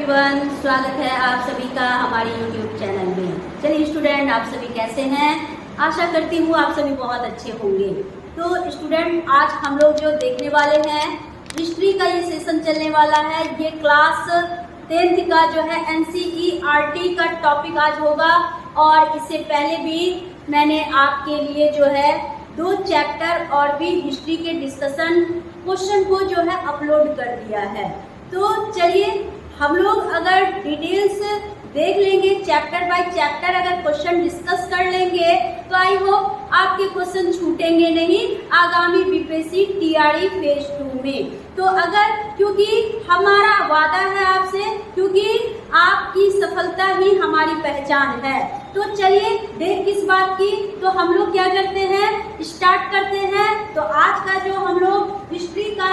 Everyone, स्वागत है आप सभी का हमारे YouTube चैनल में। चलिए स्टूडेंट, आप सभी कैसे हैं? आशा करती हूँ आप सभी बहुत अच्छे होंगे। तो स्टूडेंट, आज हम लोग जो देखने वाले हैं, हिस्ट्री का ये सेशन चलने वाला है। ये क्लास 10th का जो है NCERT का टॉपिक आज होगा। और इससे पहले भी मैंने आपके लिए जो है 2 चैप्टर और भी हिस्ट्री के डिस्कशन क्वेश्चन को जो है अपलोड कर दिया है। तो चलिए हम लोग अगर डिटेल्स देख लेंगे, चैप्टर बाय चैप्टर अगर क्वेश्चन डिस्कस कर लेंगे तो आई होप आपके क्वेश्चन छूटेंगे नहीं आगामी बीपीएससी टीआरई फेज 2 में। तो अगर, क्योंकि हमारा वादा है आपसे, क्योंकि आपकी सफलता ही हमारी पहचान है। तो चलिए देर किस बात की, तो हम लोग क्या करते हैं, स्टार्ट करते हैं। तो आज का जो हम लोग हिस्ट्री का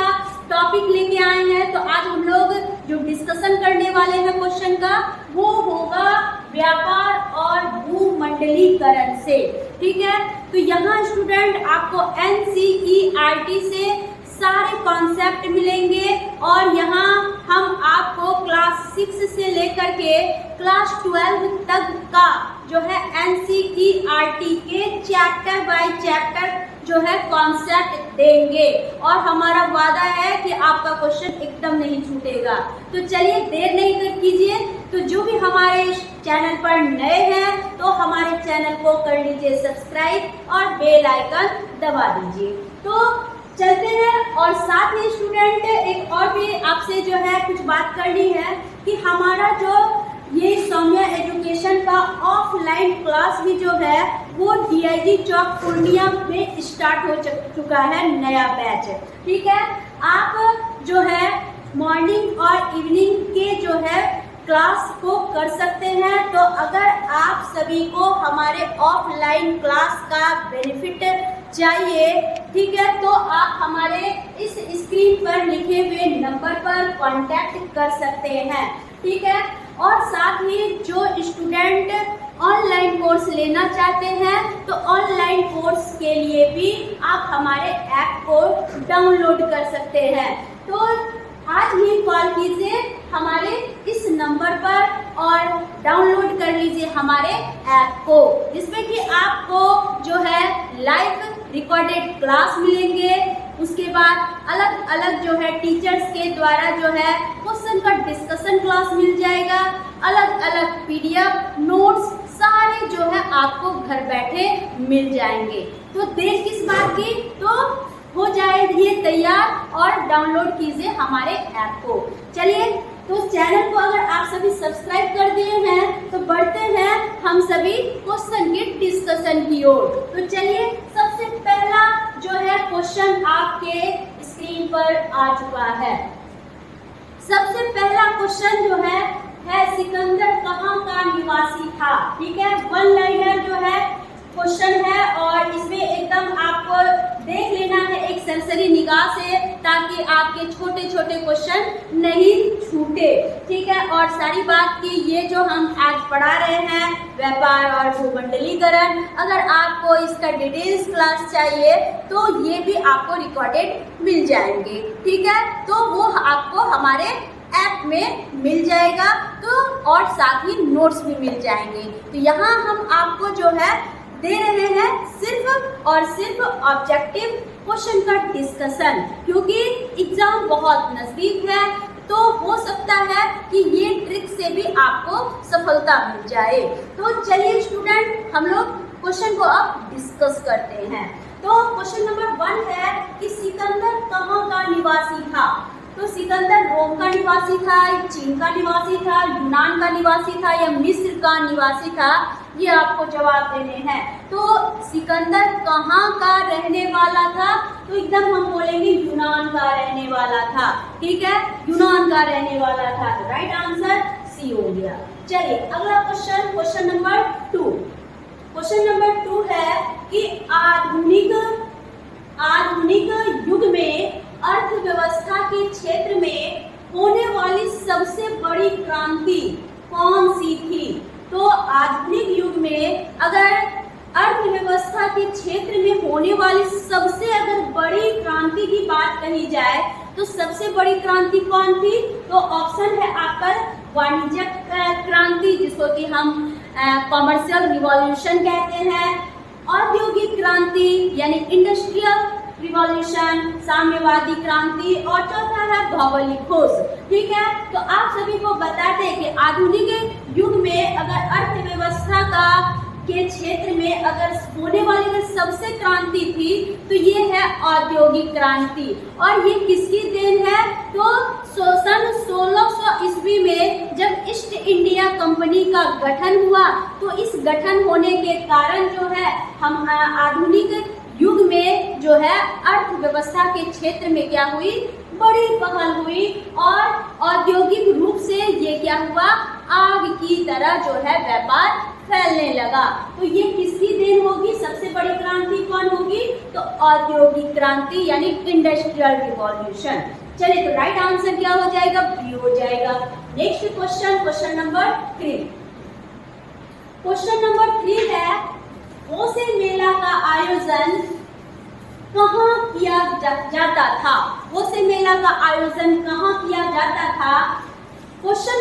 टॉपिक लेके आए हैं, तो आज हम लोग जो डिस्कशन करने वाले हैं क्वेश्चन का, वो होगा व्यापार और भूमंडलीकरण से। ठीक है, तो यहाँ स्टूडेंट आपको NCERT से सारे कॉन्सेप्ट मिलेंगे और यहाँ हम आपको क्लास 6 से लेकर के क्लास 12 तक का जो है NCERT के चैप्टर बाय चैप्टर जो है कॉन्सेप्ट देंगे। और हमारा वादा है कि आपका क्वेश्चन एकदम नहीं छूटेगा। तो चलिए देर नहीं कर कीजिए। तो जो भी हमारे चैनल पर नए हैं तो हमारे चैनल को कर लीजिए सब्सक्राइब और बेल आइकन दबा दीजिए। तो चलते हैं। और साथ में स्टूडेंट एक और भी आपसे जो है कुछ बात करनी है कि हमारा जो ये सौम्या एजुकेशन का ऑफलाइन क्लास भी जो है वो DIG चौक पूर्णिया में स्टार्ट हो चुका है, नया बैच। ठीक है, आप जो है मॉर्निंग और इवनिंग के जो है क्लास को कर सकते हैं। तो अगर आप सभी को हमारे ऑफलाइन क्लास का बेनिफिट चाहिए, ठीक है, तो आप हमारे इस स्क्रीन पर लिखे हुए नंबर पर कांटेक्ट कर सकते हैं। ठीक है, और साथ ही जो स्टूडेंट ऑनलाइन कोर्स लेना चाहते हैं तो ऑनलाइन कोर्स के लिए भी आप हमारे ऐप को डाउनलोड कर सकते हैं। तो आज ही कॉल कीजिए हमारे इस नंबर पर और डाउनलोड कर लीजिए हमारे ऐप को, जिसमें कि आपको जो है लाइव रिकॉर्डेड क्लास मिलेंगे। उसके बाद अलग अलग जो है टीचर्स के द्वारा जो है क्वेश्चन का डिस्कशन क्लास मिल जाएगा। अलग अलग PDF नोट्स सारे जो है आपको घर बैठे मिल जाएंगे। तो देर किस बात की, तो हो जाइए तैयार और डाउनलोड कीजिए हमारे ऐप को। चलिए, तो चैनल को अगर आप सभी सब्सक्राइब कर दिए हैं तो बढ़ते हैं हम सभी क्वेश्चन के डिस्कशन की ओर। तो चलिए, सबसे पहला जो है क्वेश्चन आपके स्क्रीन पर आ चुका है। सबसे पहला क्वेश्चन जो है सिकंदर कहाँ का निवासी था। ठीक है, 1 लाइनर जो है क्वेश्चन है और इसमें एकदम आपको देख लेना है एक सरसरी निगाह से, ताकि आपके छोटे छोटे क्वेश्चन नहीं छूटे। ठीक है, और सारी बात की ये जो हम आज पढ़ा रहे हैं व्यापार और भूमंडलीकरण, अगर आपको इसका डिटेल्स क्लास चाहिए तो ये भी आपको रिकॉर्डेड मिल जाएंगे। ठीक है, तो वो आपको हमारे ऐप में मिल जाएगा, तो और साथ ही नोट्स भी मिल जाएंगे। तो यहाँ हम आपको जो है दे रहे हैं सिर्फ और सिर्फ ऑब्जेक्टिव क्वेश्चन का डिस्कशन, क्योंकि एग्जाम बहुत नजदीक है। तो हो सकता है कि ये ट्रिक से भी आपको सफलता मिल जाए। तो चलिए स्टूडेंट, हम लोग क्वेश्चन को अब डिस्कस करते हैं। तो क्वेश्चन नंबर 1 है कि सिकंदर कहाँ का निवासी था। तो सिकंदर रोम का निवासी था, चीन का निवासी था, यूनान का निवासी था या मिस्र का निवासी था, ये आपको जवाब देने हैं। तो सिकंदर कहाँ का रहने वाला था, तो एकदम हम बोलेंगे यूनान का रहने वाला था। ठीक है, यूनान का रहने वाला था। तो राइट आंसर सी हो गया। चलिए अगला question, question number 2। Question number 2 है कि आधुनिक युग में अर्थव्यवस्था के क्षेत्र में होने वाली सबसे बड़ी क्रांति कौन सी थी। तो आधुनिक युग में अगर अर्थव्यवस्था के क्षेत्र में होने वाली सबसे अगर बड़ी क्रांति की बात कही जाए तो सबसे बड़ी क्रांति कौन थी? तो ऑप्शन है आपका वाणिज्यिक क्रांति, जिसको कि हम कॉमर्शियल रिवॉल्यूशन कहते हैं, औद्योगिक क्रांति यानी इंडस्ट्रियल रिवॉल्यूशन, साम्यवादी क्रांति, और चौथा है भौगोलिक खोज। ठीक है, तो आप सभी को बता दें कि आधुनिक युग में अगर अर्थव्यवस्था के क्षेत्र में अगर होने वाली सबसे क्रांति थी तो ये है औद्योगिक क्रांति। और ये किसकी देन है? तो सन 1600 ईस्वी में जब ईस्ट इंडिया कंपनी का गठन हुआ, तो इस गठन होने के कारण जो है हम आधुनिक युग में जो है अर्थव्यवस्था के क्षेत्र में क्या हुई? बड़ी पहल हुई, और औद्योगिक रूप से ये क्या हुआ? आग की तरह जो है व्यापार फैलने लगा। तो ये किसकी देन होगी? सबसे बड़ी क्रांति कौन होगी? तो औद्योगिक क्रांति यानी इंडस्ट्रियल रिवॉल्यूशन। चलिए, तो राइट आंसर क्या हो जाएगा? बी हो जाएगा। Next question, question number 3। Question number 3 है, होसे मेला का आयोजन कहाँ किया जाता था? होसे मेला का आयोजन कहाँ किया जाता था? क्वेश्चन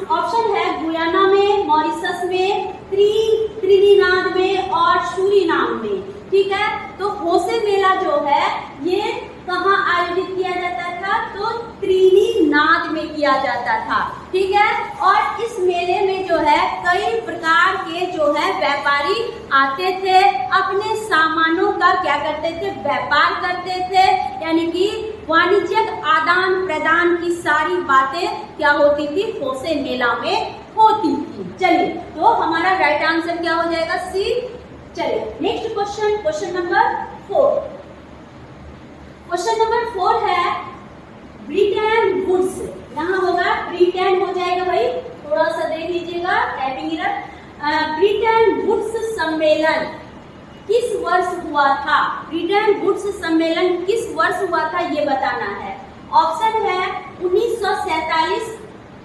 ऑप्शन है गुयाना में, मॉरिशस में, त्रिनिदाद में और सूरीनाम में। ठीक है, तो होसे मेला जो है ये कहाँ आयोजित किया जाता था? तो त्रिनिदाद में किया जाता था। ठीक है, और इस मेले में जो है कई प्रकार के जो है व्यापारी आते थे, अपने सामानों का क्या करते थे? व्यापार करते थे, यानी कि वाणिज्यिक आदान प्रदान की सारी बातें क्या होती थी? होसे मेला में होती थी। चलिए, तो हमारा राइट आंसर क्या हो जाएगा? सी। चलिए, next question, question number 4। Question number 4 है ब्रिटेन वुड्स। यहाँ होगा ब्रिटेन हो जाएगा भाई, थोड़ा सा देख लीजिएगा टाइपिंग एरर। ब्रिटेन वुड्स सम्मेलन किस वर्ष हुआ था? ब्रिटेन वुड्स सम्मेलन किस वर्ष हुआ था ये बताना है। ऑप्शन है 1947,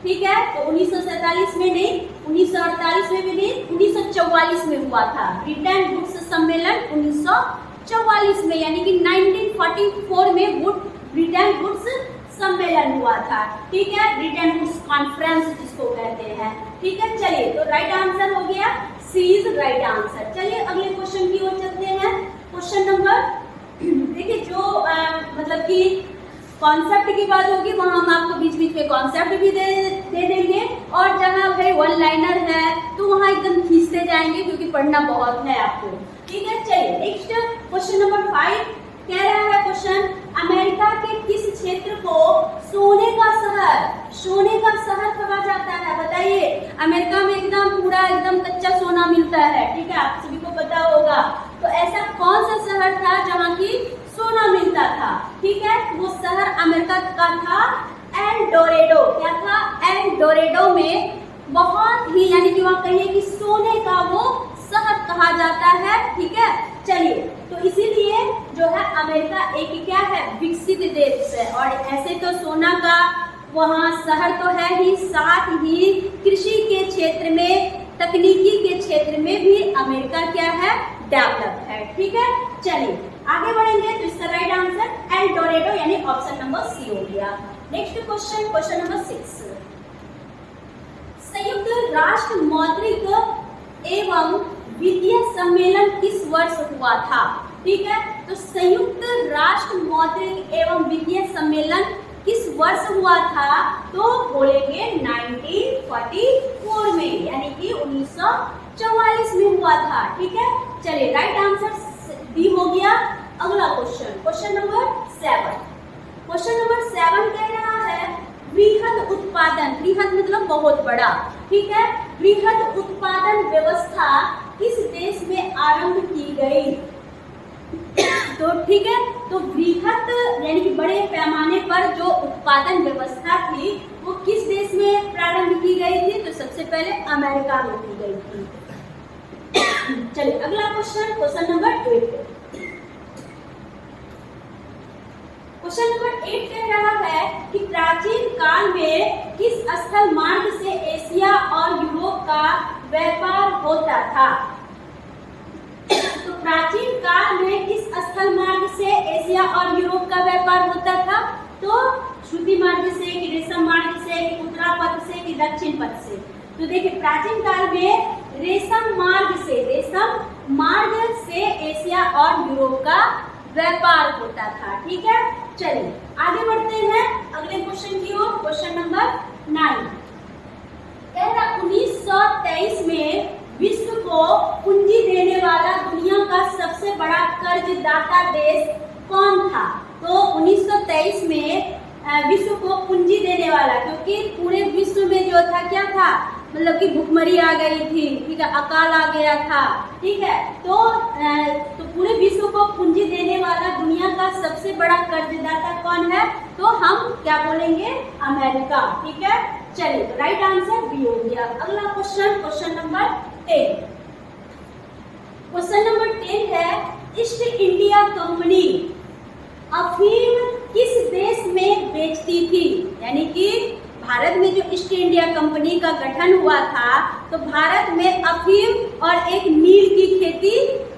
ठीक है, तो 1947 में नहीं, 1948 में भी नहीं, 1944 में हुआ था। ब्रिटेन वुड्स सम्मेलन 1944 में, यानी कि 1944 में ब्रिटेन वुड्स सम्मेलन हुआ था। ठीक है, ब्रिटेन वुड्स कॉन्फ्रेंस जिसको कहते हैं। ठीक है, चलिए, तो राइट आंसर हो गया सी इज राइट आंसर। चलिए अगले क्वेश्चन की ओर चलते हैं। क्वेश्चन नंबर, देखिए जो मतलब कि कॉन्सेप्ट की बात होगी वहाँ हम आपको बीच बीच में कॉन्सेप्ट भी दे देंगे, और जहाँ भाई वन लाइनर है तो वहाँ एकदम खींचते जाएंगे क्योंकि पढ़ना बहुत है आपको। ठीक है, चलिए नेक्स्ट क्वेश्चन नंबर 5 कह रहा है क्वेश्चन, अमेरिका के किस क्षेत्र को सोने का शहर कहा जाता है? बताइए, अमेरिका में एकदम पूरा एकदम कच्चा सोना मिलता है। ठीक है, आप सभी को पता होगा। तो ऐसा कौन सा शहर था जहाँ की सोना मिलता था? ठीक है, वो शहर अमेरिका का था एल डोरेडो। क्या था? एल डोरेडो में बहुत ही, यानी कि वहाँ कहिए कि सोने का वो शहर कहा जाता है। ठीक है, चलिए, तो इसीलिए जो है अमेरिका एक क्या है? विकसित देश है, और ऐसे तो सोना का वहाँ शहर तो है ही, साथ ही कृषि के क्षेत्र में, तकनीकी के क्षेत्र में भी अमेरिका क्या है? डेवलप है। ठीक है, चलिए आगे बढ़ेंगे। तो इसका राइट आंसर एल डोरेडो यानी ऑप्शन नंबर सी हो गया। नेक्स्ट क्वेश्चन, क्वेश्चन नंबर 6, संयुक्त राष्ट्र मौद्रिक एवं वित्तीय सम्मेलन किस वर्ष हुआ था? ठीक है, तो संयुक्त राष्ट्र मौद्रिक एवं वित्तीय सम्मेलन किस वर्ष हुआ था? तो बोलेंगे 1944 में, यानी कि 1944 में हुआ था। ठीक है, चलिए राइट आंसर डी हो गया। अगला question, question number 7। Question number 7 कह रहा है वृहद उत्पादन, वृहद मतलब बहुत बड़ा। ठीक है, वृहद उत्पादन व्यवस्था किस देश में आरंभ की गई? तो ठीक है, तो वृहद यानी कि बड़े पैमाने पर जो उत्पादन व्यवस्था थी वो किस देश में प्रारंभ की गई थी? तो सबसे पहले अमेरिका में की गई थी। चलिए अगला question, question number 8। Question number 8 कह रहा है कि प्राचीन काल में किस स्थल मार्ग से एशिया और यूरोप का व्यापार होता था? तो प्राचीन काल में किस स्थल मार्ग से एशिया और यूरोप का व्यापार होता था? तो श्रुति मार्ग से कि रेशम मार्ग से कि उत्तरा पथ से कि दक्षिण पथ से। तो देखिए प्राचीन काल में रेशम मार्ग से एशिया और यूरोप का व्यापार होता था। ठीक है, चलिए आगे बढ़ते हैं अगले क्वेश्चन की ओर। क्वेश्चन नंबर 9 कह रहा 1923 में विश्व को पूंजी देने वाला दुनिया का सबसे बड़ा कर्जदाता देश कौन था? तो 1923 में विश्व को पूंजी देने वाला, क्योंकि पूरे विश्व में जो था क्या था, मतलब कि भुखमरी आ गई थी, ठीक है, अकाल आ गया था, ठीक है, तो पूरे विश्व को पूंजी देने वाला दुनिया का सबसे बड़ा कर्जदाता कौन है? तो हम क्या बोलेंगे? अमेरिका। ठीक है, चलिए तो राइट आंसर बी हो गया। अगला question, question number 10। Question number 10 है ईस्ट इंडिया कंपनी अफीम किस देश में बेचती थी? यानी कि भारत में जो ईस्ट इंडिया कंपनी का गठन हुआ था तो भारत में अफीम और एक नील की खेती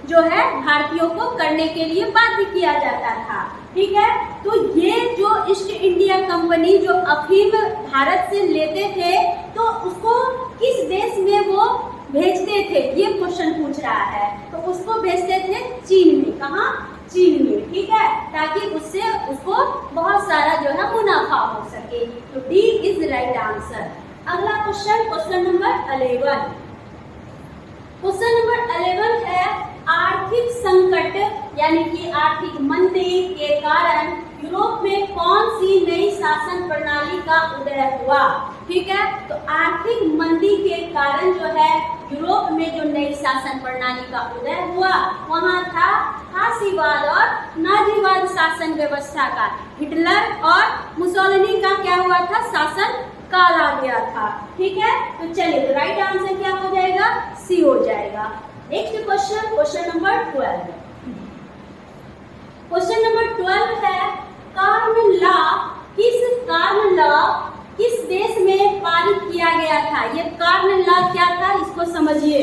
जो है भारतीयों को करने के लिए बाध्य किया जाता था। ठीक है, तो ये जो ईस्ट इंडिया कंपनी जो अफीम भारत से लेते थे तो उसको किस देश में वो भेजते थे, ये क्वेश्चन पूछ रहा है। तो उसको भेजते थे चीन में। कहाँ? चीन में। ठीक है, ताकि उससे उसको बहुत सारा जो है मुनाफा हो सके। तो डी इज राइट आंसर। अगला question, question number 11। Question number 11 है आर्थिक संकट यानी कि आर्थिक मंदी के कारण यूरोप में कौन सी नई शासन प्रणाली का उदय हुआ? ठीक है, तो आर्थिक मंदी के कारण जो है यूरोप में जो नई शासन प्रणाली का उदय हुआ वहाँ था फासीवाद और नाजीवाद शासन व्यवस्था का। हिटलर और मुसोलिनी का क्या हुआ था? शासन काल आ गया था। ठीक है, तो चलिए तो राइट आंसर क्या हो जाएगा? सी हो जाएगा। Next question, question number 12। Question number 12 है कॉमन लॉ किस देश में पारित किया गया था? ये कॉमन लॉ क्या था इसको समझिए।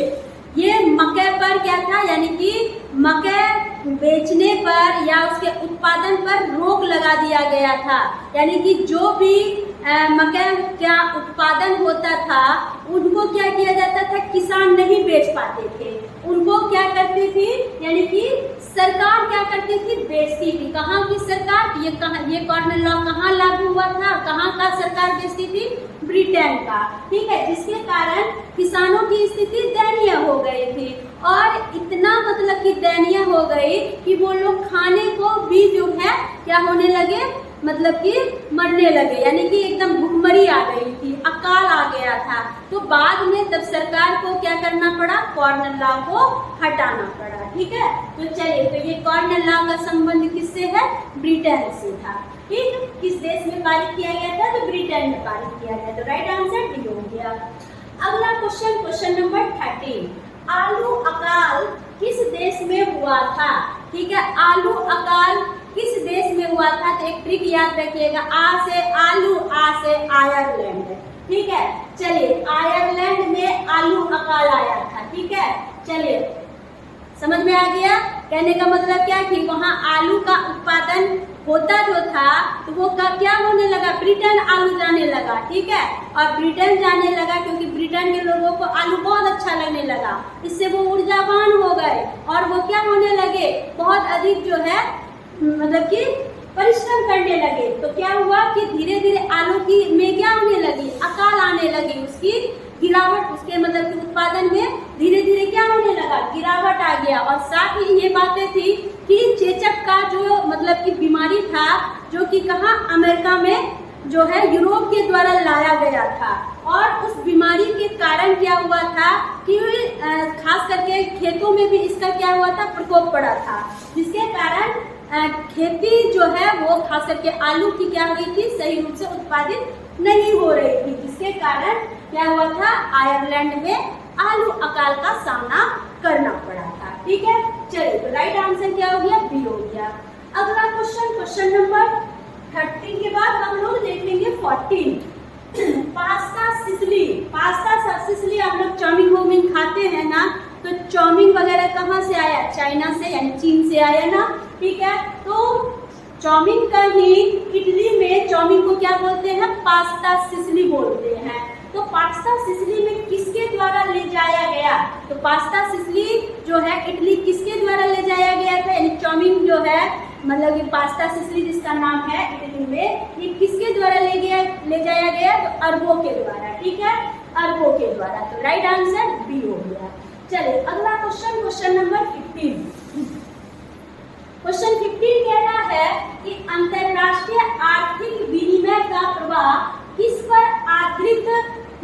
ये मकई पर क्या था, यानी कि मकई बेचने पर या उसके उत्पादन पर रोक लगा दिया गया था। यानी कि जो भी मकई का उत्पादन होता था उनको क्या किया जाता था, किसान नहीं बेच पाते थे, उनको क्या करती थी, यानी कि सरकार क्या करती थी, बेचती थी। कहाँ की सरकार? ये कॉमन लॉ कहाँ लागू हुआ था? कहाँ का सरकार बेचती थी? ब्रिटेन का। ठीक है, जिसके कारण किसानों की स्थिति दयनीय हो गई थी और इतना मतलब कि दयनीय हो गई कि वो लोग खाने को भी जो है क्या होने लगे, मतलब कि मरने लगे, यानी कि एकदम भुखमरी आ गई थी, अकाल आ गया था। तो बाद में तब सरकार को क्या करना पड़ा, कॉमन लॉ को हटाना पड़ा। ठीक है, तो चलिए तो ये कॉमन लॉ का संबंध किससे है? ब्रिटेन से था। ठीक, किस देश में पारित किया गया था? तो ब्रिटेन में पारित किया गया। तो राइट आंसर डी हो गया। अगला क्वेश्चन, क्वेश्चन नंबर 13। आलू अकाल किस देश में हुआ था? ठीक है, आलू अकाल किस देश में हुआ था? तो एक ट्रिक याद रखिएगा, आ से आलू, आ से आयरलैंड। ठीक है, चलिए आयरलैंड में आलू अकाल आया था। ठीक है, चलिए समझ में आ गया। कहने का मतलब क्या कि वहाँ आलू का उत्पादन होता जो था तो वो का क्या होने लगा, ब्रिटेन आलू जाने लगा। ठीक है, और ब्रिटेन जाने लगा क्योंकि ब्रिटेन के लोगों को आलू बहुत अच्छा लगने लगा, इससे वो ऊर्जावान हो गए और वो क्या होने लगे, बहुत अधिक जो है मतलब कि परिश्रम करने लगे। तो क्या हुआ कि धीरे धीरे आलू की में क्या होने लगी, अकाल आने लगी, उसकी गिरावट, उसके मतलब कि उत्पादन में धीरे धीरे क्या होने लगा, गिरावट आ गया। और साथ ही ये बातें थी कि चेचक का जो मतलब कि बीमारी था जो कि कहाँ, अमेरिका में जो है यूरोप के द्वारा लाया गया था। और उस बीमारी के कारण क्या हुआ था कि खास करके खेतों में भी इसका क्या हुआ था, प्रकोप पड़ा था, जिसके कारण खेती जो है वो खास करके आलू की क्या हो गई थी, सही रूप से उत्पादित नहीं हो रही थी, जिसके कारण क्या हुआ था, आयरलैंड में आलू अकाल का सामना करना पड़ा था। ठीक है, चलिए तो राइट आंसर क्या हो गया, बी हो गया। अगला क्वेश्चन, क्वेश्चन नंबर 13 के बाद हम लोग देख लेंगे 14। पास्ता सिसिली, पास्ता सिसिली आप लोग चाउमीन वोमीन खाते हैं ना, तो चाउमीन वगैरह कहाँ से आया, चाइना से यानी चीन से आया ना। ठीक है, तो चाउमीन का ही इटली में चाउमीन को क्या बोलते हैं? पास्ता सिसिली बोलते हैं। तो पास्ता सिसिली में किसके द्वारा ले जाया गया? तो पास्ता सिसिली जो है इटली किसके द्वारा ले जाया गया था? यानी चाउमीन जो है मतलब ये पास्ता सिसिली जिसका नाम है इटली में, ये किसके द्वारा ले जाया गया? तो अरबों के द्वारा। ठीक है, अरबों के द्वारा। तो राइट आंसर बी हो गया। चलिए अगला क्वेश्चन, क्वेश्चन नंबर 15। क्वेश्चन 15 कह रहा है कि अंतरराष्ट्रीय आर्थिक विनिमय का प्रवाह किस पर आधारित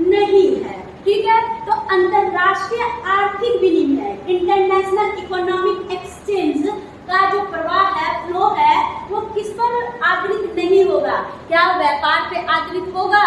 नहीं है? ठीक है, तो अंतरराष्ट्रीय आर्थिक विनिमय, इंटरनेशनल इकोनॉमिक एक्सचेंज का जो प्रवाह है, फ्लो है, वो किस पर आधारित नहीं होगा? क्या व्यापार पे आधारित होगा?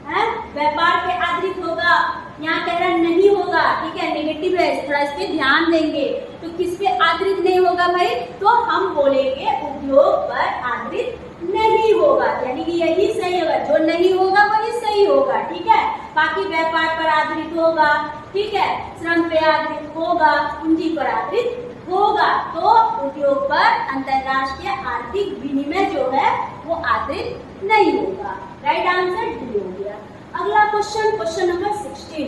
है, व्यापार पे आधारित होगा? यहाँ कह रहा नहीं होगा। ठीक है, नेगेटिव है, थोड़ा इस पे ध्यान देंगे। तो किस पे आधारित नहीं होगा भाई? तो हम बोलेंगे उद्योग पर आधारित नहीं होगा, यानी कि यही सही होगा। जो नहीं होगा वही सही होगा। ठीक है, बाकी व्यापार पर आधारित होगा, ठीक है, श्रम पे आधारित होगा, पूंजी पर आधारित होगा। तो उद्योग पर अंतरराष्ट्रीय आर्थिक विनिमय जो है वो आधारित नहीं होगा। राइट आंसर डी हो गया। अगला क्वेश्चन, क्वेश्चन नंबर 16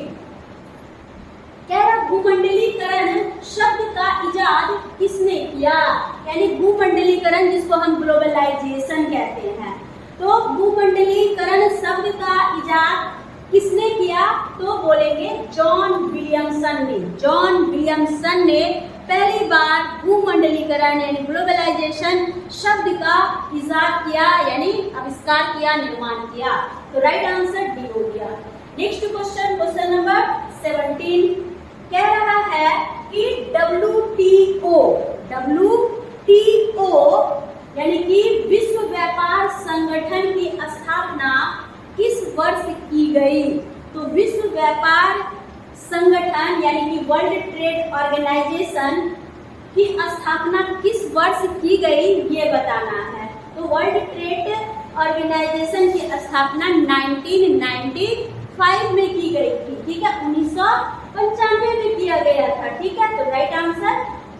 कह रहा भूमंडलीकरण शब्द का इजाद किसने किया? यानी भूमंडलीकरण जिसको हम ग्लोबलाइजेशन कहते हैं। तो भूमंडलीकरण शब्द का इजाद किसने किया? तो बोलेंगे जॉन विलियमसन ने। जॉन विलियमसन ने पहली बार भूमंडलीकरण यानी ग्लोबलाइजेशन शब्द का इजाद किया, यानी आविष्कार किया, निर्माण किया। तो राइट आंसर डी हो गया। नेक्स्ट क्वेश्चन, क्वेश्चन नंबर 17 कह रहा है कि WTO यानी कि विश्व व्यापार संगठन की स्थापना किस वर्ष की गई? तो विश्व व्यापार संगठन यानी कि वर्ल्ड ट्रेड ऑर्गेनाइजेशन की स्थापना किस वर्ष की गई ये बताना है। तो वर्ल्ड ट्रेड ऑर्गेनाइजेशन की स्थापना 1995 में की गई थी। ठीक है, 1995 में किया गया था। ठीक है, तो राइट आंसर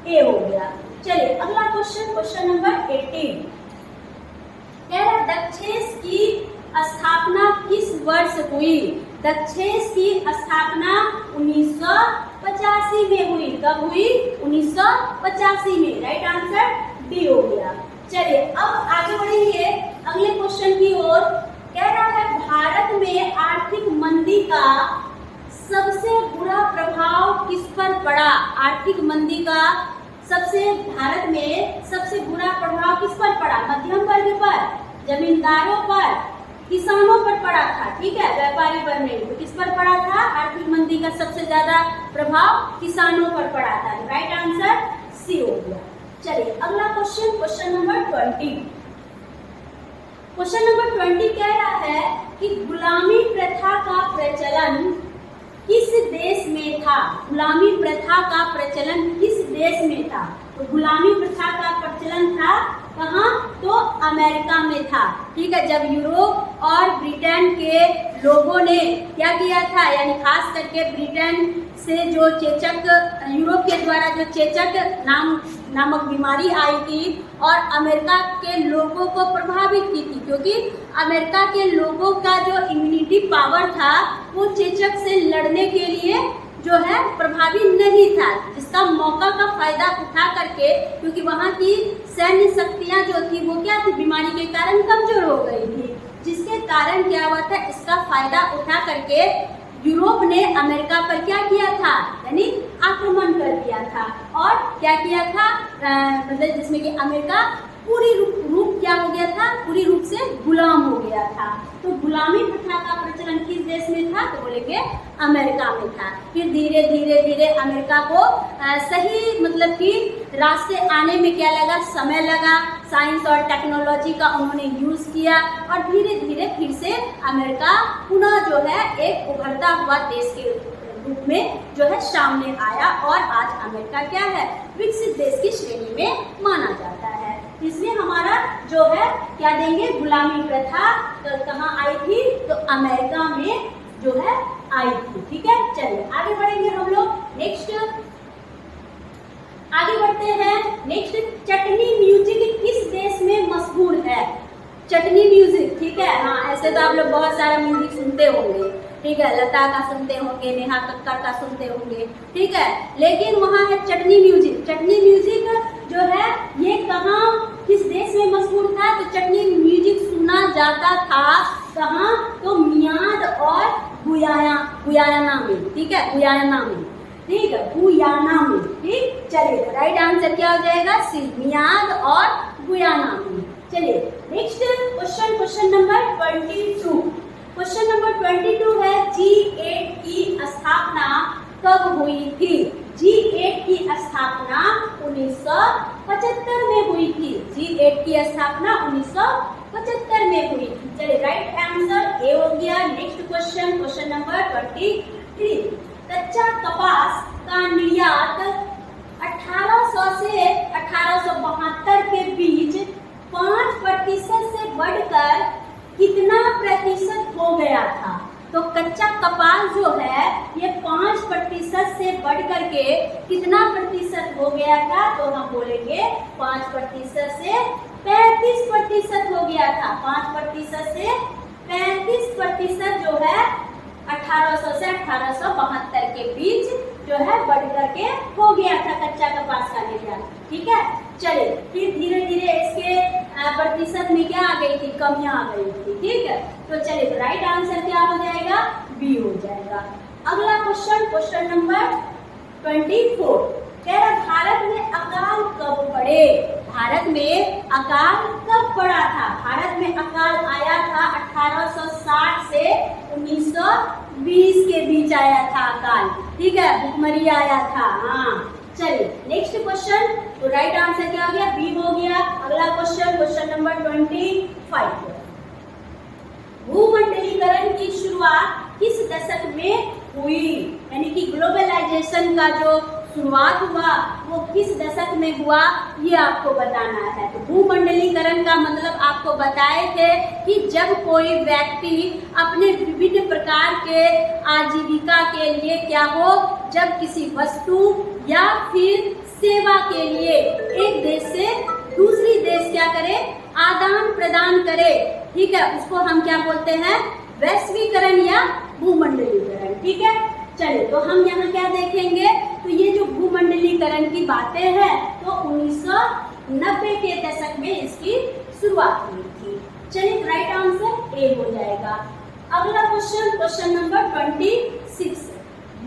ए हो गया। चलिए अगला क्वेश्चन, क्वेश्चन नंबर 18 कह रहा दक्षेस की स्थापना किस वर्ष हुई? दक्षेस की स्थापना 1985 में हुई। कब हुई? 1985 में। राइट आंसर डी हो गया। चलिए अब आगे बढ़ेंगे अगले क्वेश्चन की ओर। कह रहा है भारत में आर्थिक मंदी का सबसे बुरा प्रभाव किस पर पड़ा? आर्थिक मंदी का भारत में सबसे बुरा प्रभाव किस पर पड़ा? मध्यम वर्ग पर, जमींदारों पर, किसानों पर पड़ा था। ठीक है, व्यापारी पर नहीं। तो किस पर पड़ा था? आर्थिक मंदी का सबसे ज्यादा प्रभाव किसानों पर पड़ा था। राइट आंसर सी हो गया। चलिए अगला question, question number 20। Question number 20 कह रहा है कि गुलामी प्रथा का प्रचलन किस देश में था? गुलामी प्रथा का प्रचलन किस देश में था? तो गुलामी प्रथा का प्रचलन था कहाँ? तो अमेरिका में था। ठीक है, जब यूरोप और ब्रिटेन के लोगों ने क्या किया था, यानी खास करके ब्रिटेन से जो चेचक, यूरोप के द्वारा जो चेचक नामक बीमारी आई थी और अमेरिका के लोगों को प्रभावित की थी, क्योंकि अमेरिका के लोगों का जो इम्यूनिटी पावर था वो चेचक से लड़ने के लिए जो है प्रभावी नहीं था, जिसका मौका का फायदा उठा करके, क्योंकि वहाँ की सैन्य शक्तियाँ जो थी वो क्या थी, बीमारी के कारण कमजोर हो गई थी, जिसके कारण क्या हुआ था, इसका फायदा उठा करके यूरोप ने अमेरिका पर क्या किया था, यानी आक्रमण कर दिया था। और क्या किया था, मतलब जिसमें कि अमेरिका पूरी रूप क्या हो गया था, पूरी रूप से गुलाम हो गया था। तो गुलामी प्रथा का प्रचलन किस देश में था? तो बोलेंगे अमेरिका में था। फिर धीरे धीरे धीरे अमेरिका को सही मतलब कि रास्ते आने में क्या लगा, समय लगा। साइंस और टेक्नोलॉजी का उन्होंने यूज किया और धीरे धीरे फिर से अमेरिका पुनः जो है एक उभरता हुआ देश के रूप में जो है सामने आया और आज अमेरिका क्या है, विकसित देश की श्रेणी में माना जाता है। इसलिए हमारा जो है क्या देंगे, गुलामी प्रथा तो कहाँ आई थी, तो अमेरिका में जो है आई थी। ठीक है, चलिए आगे बढ़ेंगे हम लोग। नेक्स्ट आगे बढ़ते हैं। नेक्स्ट, चटनी म्यूजिक किस देश में मशहूर चटनी म्यूजिक, ठीक है। हाँ, ऐसे तो आप लोग बहुत सारा म्यूजिक सुनते होंगे, ठीक है। लता का सुनते होंगे, नेहा कक्कड़ का सुनते होंगे, ठीक है। लेकिन वहाँ है चटनी म्यूजिक। चटनी म्यूजिक जो है ये कहाँ, किस देश में मशहूर था? तो चटनी म्यूजिक सुना जाता था कहाँ? तो मियाद और गुयाना में, ठीक है, गुयाना में, ठीक है, गुयाना में, ठीक। चलिए, राइट आंसर क्या हो जाएगा? सी, मियाद और गुयाना में। चलिए next question, question number 22। Question number 22 है G8 की स्थापना कब हुई थी? G8 की स्थापना 1975 में हुई थी। G8 की स्थापना 1975 में हुई थी। चलिए, राइट आंसर ए हो गया। Next question, question number 23। कच्चा कपास का निर्यात 1800 से 1872 के बीच 5% से बढ़कर कितना प्रतिशत हो गया था? तो कच्चा कपास जो है ये 5% से बढ़कर के कितना प्रतिशत हो गया था? तो हम बोलेंगे 5% से 35% हो गया था। 5% से 35% जो है 1800 से 1872 के बीच जो है बढ़कर के हो गया था कच्चा कपास का निर्यात, ठीक है। चलिए, फिर धीरे धीरे इसके प्रतिशत में क्या आ गई थी? कमियां आ गई थी, ठीक है। तो चलिए, तो राइट आंसर क्या हो जाएगा? बी हो जाएगा। अगला क्वेश्चन, क्वेश्चन नंबर 24 कह रहा भारत में अकाल कब पड़े? भारत में अकाल कब पड़ा था? भारत में अकाल आया था 1860 से 1920 के बीच आया था अकाल, ठीक है, भुखमरी आया था। हाँ, चलिए नेक्स्ट क्वेश्चन, तो राइट आंसर क्या हो गया? बी हो गया। अगला क्वेश्चन, क्वेश्चन नंबर 25। भूमंडलीकरण की शुरुआत किस दशक में हुई? यानी कि ग्लोबलाइजेशन का जो शुरुआत हुआ वो किस दशक में हुआ, ये आपको बताना है। तो भूमंडलीकरण का मतलब आपको बताए थे कि जब कोई व्यक्ति अपने विभिन्न प्रकार के आजीविका के लिए क्या हो, जब किसी वस्तु या फिर सेवा के लिए एक देश से दूसरी देश क्या करे? आदान प्रदान करे, ठीक है। उसको हम क्या बोलते हैं? वैश्वीकरण या भूमंडलीकरण, ठीक है। चलिए, तो हम यहाँ क्या देखेंगे? तो ये जो भूमंडलीकरण की बातें हैं तो 1990 के दशक में इसकी शुरुआत हुई थी। चलिए, राइट आंसर ए हो जाएगा। अगला क्वेश्चन, क्वेश्चन नंबर 26।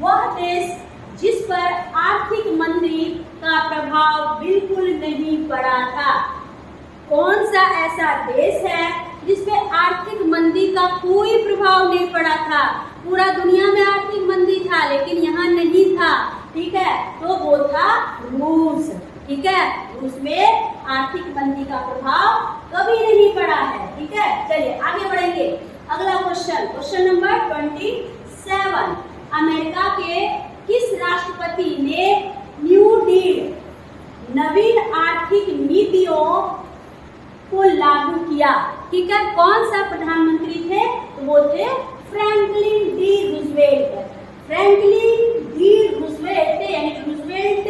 वह देश जिस पर आर्थिक मंदी का प्रभाव बिल्कुल नहीं पड़ा था, कौन सा ऐसा देश है जिसपे आर्थिक मंदी का कोई प्रभाव नहीं पड़ा था? पूरा दुनिया में आर्थिक मंदी था लेकिन यहाँ नहीं था, ठीक है। तो वो था रूस, ठीक है। रूस में आर्थिक मंदी का प्रभाव कभी नहीं पड़ा है, ठीक है। चलिए आगे बढ़ेंगे। अगला क्वेश्चन, क्वेश्चन नंबर 27। अमेरिका के किस राष्ट्रपति ने न्यू डील, नवीन आर्थिक नीतियों को लागू किया, ठीक है। कौन सा प्रधानमंत्री थे? तो वो थे Franklin D Roosevelt. Franklin D Roosevelt यानी रूजवेल्ट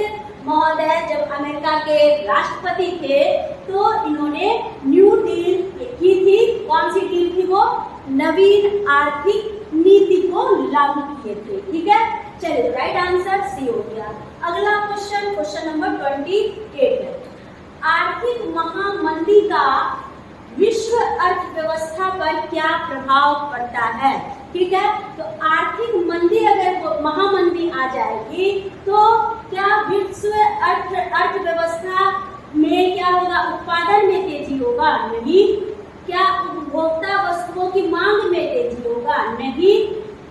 महोदय जब अमेरिका के राष्ट्रपति थे तो इन्होंने न्यू डील की थी। कौन सी डील थी वो? नवीन आर्थिक नीति को लागू किए थे, ठीक है। चलिए, राइट आंसर सी हो गया। अगला क्वेश्चन, क्वेश्चन नंबर 28। आर्थिक महामंदी का विश्व अर्थव्यवस्था पर क्या प्रभाव पड़ता है, ठीक है। तो आर्थिक मंदी, अगर महामंदी आ जाएगी तो क्या विश्व अर्थव्यवस्था में क्या होगा? उत्पादन में तेजी होगा? नहीं। क्या उपभोक्ता वस्तुओं की मांग में तेजी होगा? नहीं।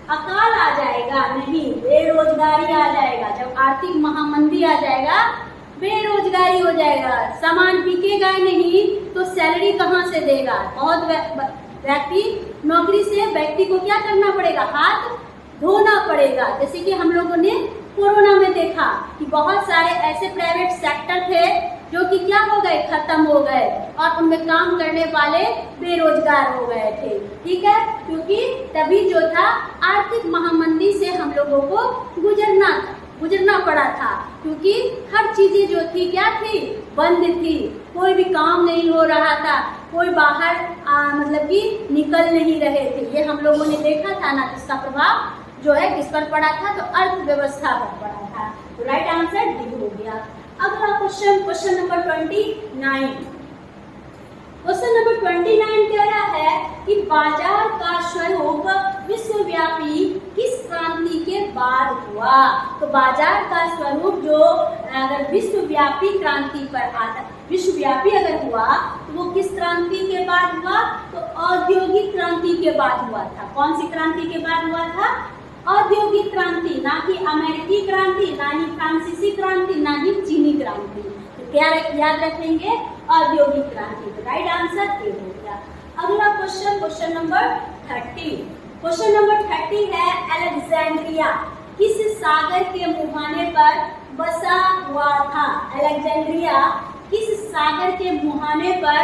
अकाल आ जाएगा? नहीं। बेरोजगारी आ जाएगा? जब आर्थिक महामंदी आ जाएगा बेरोजगारी हो जाएगा, सामान बिकेगा नहीं तो सैलरी कहाँ से देगा? बहुत व्यक्ति नौकरी से व्यक्ति को क्या करना पड़ेगा? हाथ धोना पड़ेगा। जैसे कि हम लोगों ने कोरोना में देखा कि बहुत सारे ऐसे प्राइवेट सेक्टर थे जो कि क्या हो गए? खत्म हो गए और उनमें काम करने वाले बेरोजगार हो गए थे, ठीक है। क्योंकि तभी जो था आर्थिक महामंदी से हम लोगों को गुजरना था, गुजरना पड़ा था, क्योंकि हर चीजें जो थी क्या थी, बंद थी, कोई भी काम नहीं हो रहा था, कोई बाहर मतलब कि निकल नहीं रहे थे। ये हम लोगों ने देखा था ना, इसका प्रभाव जो है किस पर पड़ा था, तो अर्थव्यवस्था पर पड़ा था। तो राइट आंसर डी हो गया। अगला question, question number 29। Question number 29 कह रहा है कि बाजार का स्वरूप विश्वव्यापी किस क्रांति के बाद हुआ। तो बाजार का स्वरूप जो अगर विश्वव्यापी क्रांति पर आता, विश्वव्यापी अगर हुआ तो वो किस क्रांति के बाद हुआ, तो औद्योगिक क्रांति के बाद हुआ था। कौन सी क्रांति के बाद हुआ था, औद्योगिक क्रांति, ना कि अमेरिकी क्रांति, ना ही फ्रांसीसी क्रांति, ना ही चीनी क्रांति। तो क्या याद रखेंगे, औद्योगिक क्रांति। तो राइट आंसर ए हो गया। अगला question, question number 30। Question number 30 है अलेक्जेंड्रिया किस सागर के मुहाने पर बसा हुआ था। अलेक्जेंड्रिया किस सागर के मुहाने पर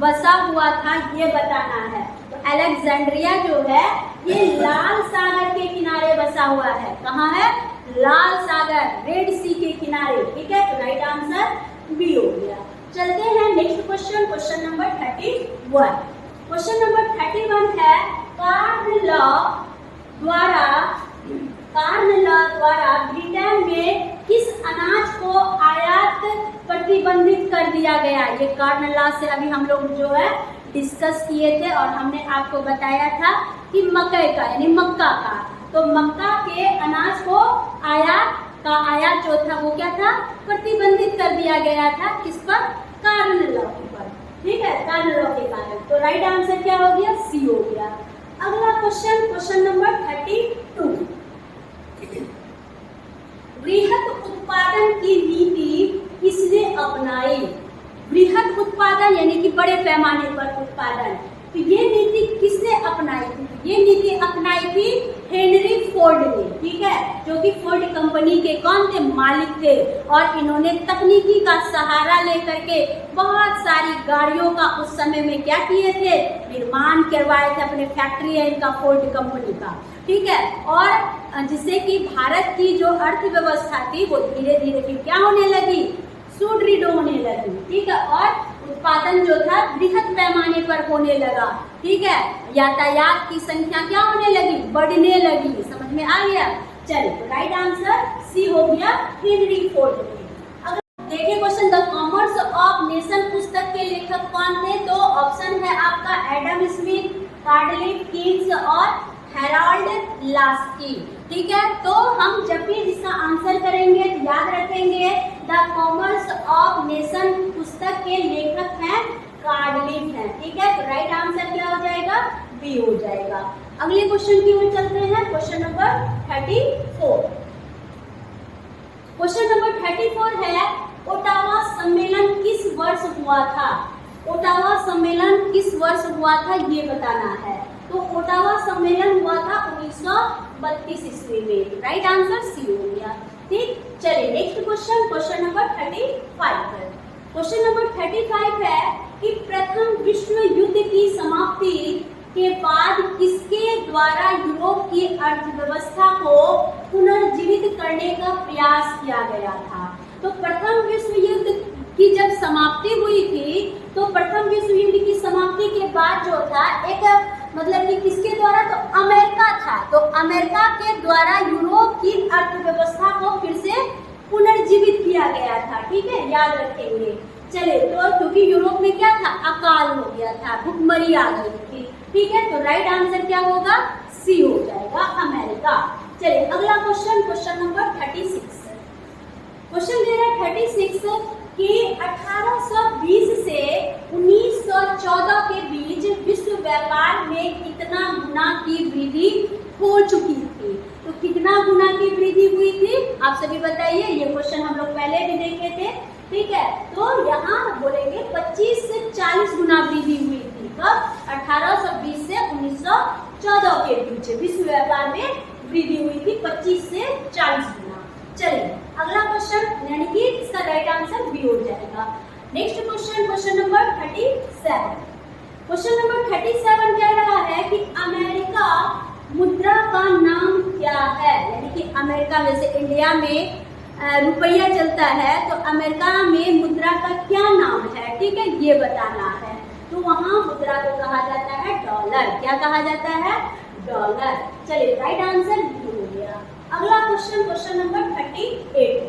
बसा हुआ था, ये बताना है। तो अलेक्जेंड्रिया जो है ये लाल सागर के किनारे बसा हुआ है। कहाँ है, लाल सागर, रेड सी के किनारे। ठीक है, तो राइट आंसर बी हो गया। चलते हैं next question, question number 31। Question number 31 है कार्न लॉ द्वारा ब्रिटेन में किस अनाज को आयात प्रतिबंधित कर दिया गया। ये कार्न लॉ से अभी हम लोग जो है डिस्कस किए थे और हमने आपको बताया था कि मकई का यानी मक्का का, तो मक्का के अनाज को आयात जो था वो क्या था, प्रतिबंधित कर दिया गया था। किस पर, कार्न लॉ पर। ठीक है, कार्न लॉ के कारण। तो राइट आंसर क्या हो गया, सी हो गया। अगला क्वेश्चन, क्वेश्चन नंबर 32। बृहत उत्पादन की नीति किसने अपनाई। बृहत उत्पादन यानी कि बड़े पैमाने पर उत्पादन, तो ये नीति किसने अपनाई थी, ये नीति अपनाई थी हेनरी फोर्ड ने। ठीक है, जो कि फोर्ड कंपनी के कौन थे, मालिक थे। और इन्होंने तकनीकी का सहारा लेकर के बहुत सारी गाड़ियों का उस समय में क्या किए थे, निर्माण करवाए थे। अपने फैक्ट्री है इनका फोर्ड कंपनी का। ठीक है, और जिससे कि भारत की जो अर्थव्यवस्था थी वो धीरे धीरे फिर क्या होने लगी, सुदृढ़ होने लगी। ठीक है, और उत्पादन जो था बृहत पैमाने पर होने लगा। ठीक है, यातायात की संख्या क्या होने लगी, बढ़ने लगी। समझ में आ गया। चलिए, तो राइट आंसर सी हो गया, हेनरी फोर्ड ने। अगर देखिए question, the commerce of nation पुस्तक के लेखक कौन थे, तो ऑप्शन है आपका एडम स्मिथ, कार्डलिफ किन्स और हेराल्ड लास्की। ठीक है, तो हम जब भी इसका आंसर करेंगे तो याद रखेंगे द कॉमर्स ऑफ नेशन पुस्तक के लेखक हैं कार्डलिफ हैं। ठीक है, तो राइट आंसर क्या हो जाएगा, बी हो जाएगा। अगले क्वेश्चन की ओर चलते हैं, क्वेश्चन नंबर 34। क्वेश्चन नंबर 34 है ओटावा सम्मेलन किस वर्ष हुआ था। ओटावा सम्मेलन किस वर्ष हुआ था, ये बताना है। तो ओटावा सम्मेलन हुआ था 1932 ईस्वी में। राइट आंसर सी हो गया। ठीक, चलिए नेक्स्ट क्वेश्चन, क्वेश्चन नंबर 35 है। क्वेश्चन नंबर 35 है कि प्रथम विश्व युद्ध की समाप्ति के बाद किसके द्वारा यूरोप की अर्थव्यवस्था को पुनर्जीवित करने का प्रयास किया गया था। तो प्रथम विश्व युद्ध की जब समाप्ति हुई थी, तो प्रथम विश्व युद्ध की समाप्ति के बाद जो था एक मतलब कि किसके द्वारा, तो अमेरिका था। तो अमेरिका के द्वारा यूरोप की अर्थव्यवस्था को फिर से पुनर्जीवित किया गया था। ठीक है, याद रखेंगे। चलिए, तो क्योंकि यूरोप में क्या था, अकाल हो गया था, भुखमरी आ गई थी। ठीक है, तो राइट आंसर क्या होगा, सी हो जाएगा, अमेरिका। चलिए अगला क्वेश्चन, क्वेश्चन नंबर 36। क्वेश्चन दे रहा है 36 कि 1820 से 1914 के बीच विश्व व्यापार में कितना गुना की वृद्धि हो चुकी थी। तो कितना गुना की वृद्धि हुई थी, आप सभी बताइए। ये क्वेश्चन हम लोग पहले भी देखे थे। ठीक है, तो यहाँ बोलेंगे 25 से 40 गुना वृद्धि हुई थी। कब, 1820 से 1914 के बीच विश्व व्यापार में वृद्धि हुई थी 25 से 40 गुना। चलिए अगला क्वेश्चन, यानी कि इसका राइट आंसर बी हो जाएगा। Next question, question number 37। Question number 37 कह रहा है कि अमेरिका मुद्रा का नाम क्या है, यानी कि अमेरिका में से इंडिया में रुपया चलता है, तो अमेरिका में मुद्रा का क्या नाम है, ठीक है, ये बताना है। तो वहाँ मुद्रा को कहा जाता है डॉलर। क्या कहा जाता है? डॉलर। चलिए, राइट आंसर बी हो गया। अगला question, question number 38।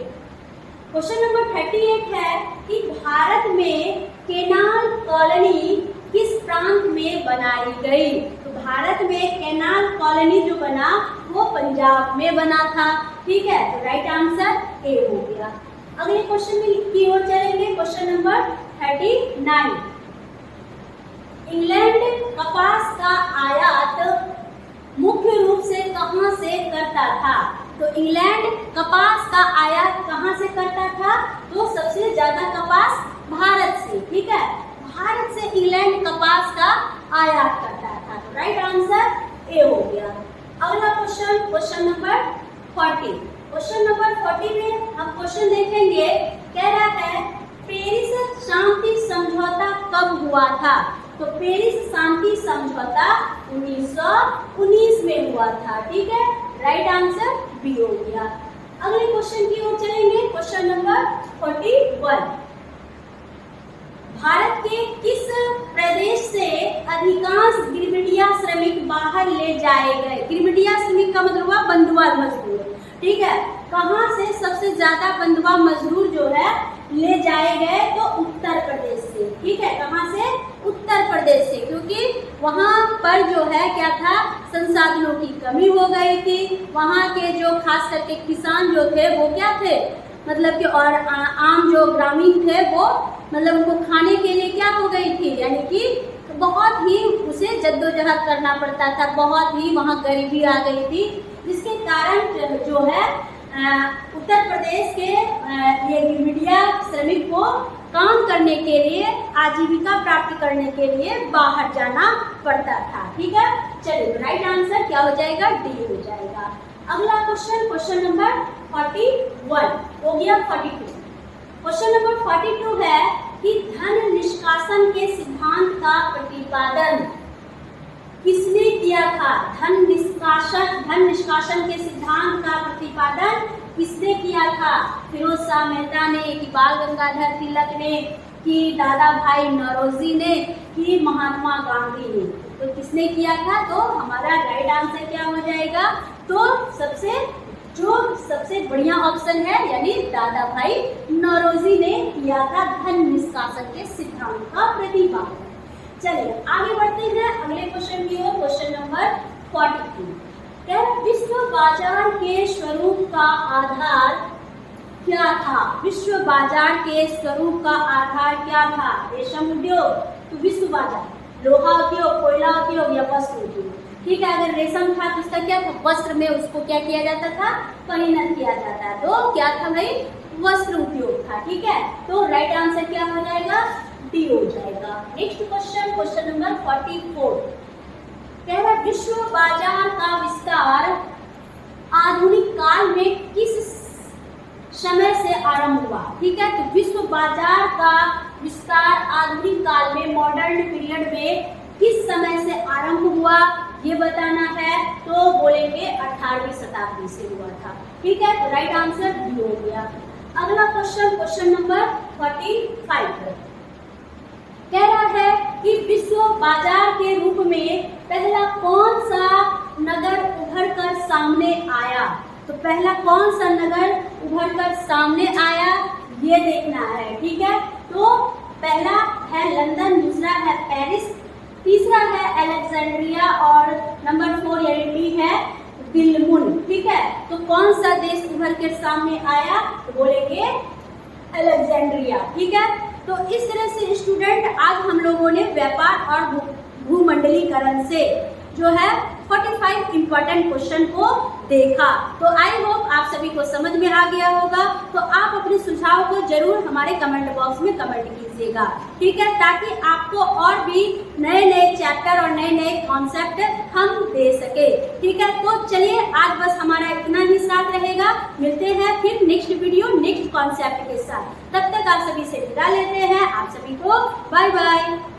Question number 38 है कि भारत में केनाल कॉलोनी किस प्रांत में बनाई गई? तो भारत में केनाल कॉलोनी जो बना वो पंजाब में बना था, ठीक है। तो राइट आंसर ए हो गया। अगले क्वेश्चन की ओर चलेंगे, क्वेश्चन नंबर 39। इंग्लैंड कपास का आयात मुख्य रूप से कहां से करता था? तो इंग्लैंड कपास का आयात कहां से करता था? तो सबसे ज्यादा कपास भारत से, ठीक है, भारत से इंग्लैंड कपास का आयात करता था। तो राइट आंसर ए हो गया। अगला question, question number 40। Question number 40 में हम क्वेश्चन देखेंगे, कह रहा है पेरिस शांति समझौता कब हुआ था? तो पेरिस शांति समझौता 1919 में हुआ था, ठीक है, राइट आंसर बी हो गया। अगले क्वेश्चन की ओर चलेंगे, क्वेश्चन नंबर 41। भारत के किस प्रदेश से अधिकांश गिरमिटिया श्रमिक बाहर ले जाए गए? गिरमिटिया श्रमिक का मतलब हुआ बंधुआ मजदूर, ठीक है। कहाँ से सबसे ज्यादा बंधुआ मजदूर जो है ले जाए गए? तो उत्तर प्रदेश से, ठीक है। कहाँ से? उत्तर प्रदेश से, क्योंकि वहाँ पर जो है क्या था, संसाधनों की कमी हो गई थी। वहाँ के जो खास करके किसान जो थे वो क्या थे, मतलब कि और आम जो ग्रामीण थे वो मतलब उनको खाने के लिए क्या हो गई थी, यानी कि बहुत ही उसे जद्दोजहद करना पड़ता था, बहुत ही वहाँ गरीबी आ गई थी, जिसके कारण जो है उत्तर प्रदेश के ये गिरमिटिया श्रमिक को काम करने के लिए, आजीविका प्राप्त करने के लिए बाहर जाना पड़ता था, ठीक है। चलिए, राइट आंसर क्या हो जाएगा? डी हो जाएगा। अगला क्वेश्चन, क्वेश्चन नंबर 41 हो गया। 42 क्वेश्चन नंबर 42 है कि धन निष्कासन के सिद्धांत का प्रतिपादन किसने किया था? धन निष्कासन के सिद्धांत का प्रतिपादन किसने किया था? फिरोज शाह मेहता ने, कि बाल गंगाधर तिलक ने, कि दादा भाई नौरोजी ने, कि महात्मा गांधी ने? तो किसने किया था? तो हमारा राइट आंसर क्या हो जाएगा? तो सबसे बढ़िया ऑप्शन है, यानी दादा भाई नौरोजी ने किया था धन निष्कासन के सिद्धांत का प्रतिपादन। चलिए, आगे बढ़ते हैं अगले क्वेश्चन की ओर, क्वेश्चन नंबर 43। विश्व बाजार के स्वरूप का आधार क्या था? विश्व बाजार के स्वरूप का आधार क्या था? रेशम उद्योग, तो विश्व बाजार, लोहा उद्योग, कोयला उद्योग या वस्त्र उद्योग, ठीक है। अगर रेशम था तो उसका क्या था? वस्त्र में उसको क्या किया जाता था? परिणत किया जाता, तो क्या था भाई? वस्त्र उद्योग था, ठीक है। तो राइट आंसर क्या हो जाएगा? डी हो जाएगा। नेक्स्ट क्वेश्चन, क्वेश्चन नंबर 44 कह रहा विश्व बाजार का विस्तार आधुनिक काल में किस समय से आरंभ हुआ? ठीक है, तो विश्व बाजार का विस्तार आधुनिक काल में, मॉडर्न पीरियड में किस समय से आरंभ हुआ ये बताना है। तो बोलेंगे 18वीं शताब्दी से हुआ था, ठीक है। तो राइट आंसर बी हो गया। अगला क्वेश्चन, क्वेश्चन नंबर 45 कह रहा है कि विश्व बाजार के रूप में पहला कौन सा नगर उभर कर सामने आया? तो पहला कौन सा नगर उभर कर सामने आया ये देखना है, ठीक है। तो पहला है लंदन, दूसरा है पेरिस, तीसरा है अलेक्जेंड्रिया और नंबर 4 यानी डी है बिलमुन, ठीक है। तो कौन सा देश उभर कर सामने आया? तो बोलेंगे अलेक्जेंड्रिया, ठीक है। तो इस तरह से स्टूडेंट आज हम लोगों ने व्यापार और भूमंडलीकरण से जो है 45 इंपॉर्टेंट क्वेश्चन को देखा। तो आई होप आप सभी को समझ में आ गया होगा। तो आप अपने सुझाव को जरूर हमारे कमेंट बॉक्स में कमेंट कीजिएगा, ठीक है, ताकि आपको और भी नए नए चैप्टर और नए नए कॉन्सेप्ट हम दे सके, ठीक है। तो चलिए आज बस हमारा इतना ही साथ रहेगा। मिलते हैं फिर नेक्स्ट वीडियो नेक्स्ट कॉन्सेप्ट के साथ। तब तक आप सभी से विदा लेते हैं। आप सभी को बाय बाय।